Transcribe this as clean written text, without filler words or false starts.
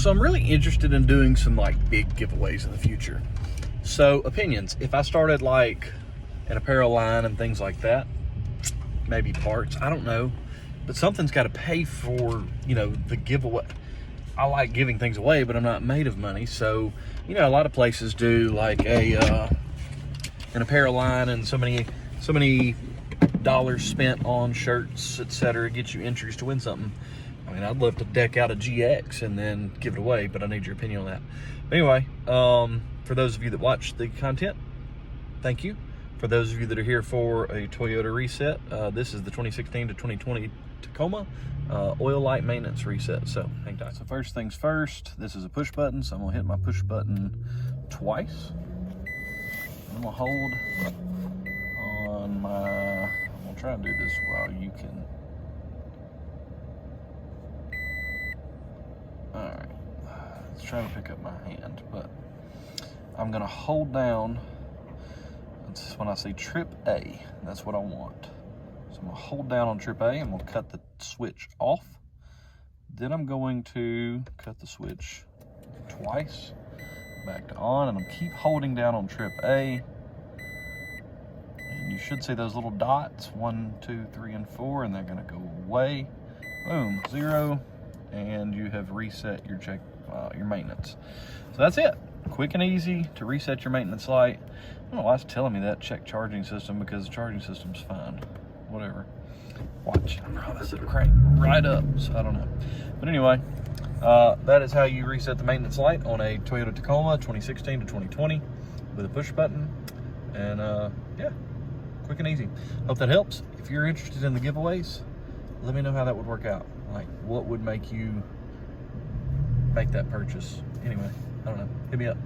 So I'm really interested in doing some like big giveaways in the future. So opinions, if I started like an apparel line and things like that, maybe parts, I don't know, but something's got to pay for, you know, the giveaway. I like giving things away, but I'm not made of money. So, you know, a lot of places do like an apparel line and so many dollars spent on shirts, etc., get you entries to win something. I mean, I'd love to deck out a GX and then give it away, but I need your opinion on that. But anyway, for those of you that watch the content, thank you. For those of you that are here for a Toyota reset, this is the 2016 to 2020 Tacoma oil light maintenance reset. So hang tight. So first things first, this is a push button, so I'm gonna hit my push button twice. I'm gonna hold on my, I'm gonna try and do this while you can. All right, it's trying to pick up my hand, but I'm gonna hold down. That's when I say trip A, that's what I want. So I'm gonna hold down on trip A, I'm gonna cut the switch off. Then I'm going to cut the switch twice, back to on, and I'm keep holding down on trip A. And you should see those little dots, 1, 2, 3, and 4, and they're gonna go away. Boom, 0. And you have reset your your maintenance. So that's it. Quick and easy to reset your maintenance light. I don't know why it's telling me that check charging system, because the charging system's fine. Whatever. Watch. I promise it'll crank right up, so I don't know. But anyway, that is how you reset the maintenance light on a Toyota Tacoma 2016 to 2020 with a push button. And yeah, quick and easy. Hope that helps. If you're interested in the giveaways, let me know how that would work out. Like, what would make you make that purchase? Anyway, I don't know. Hit me up.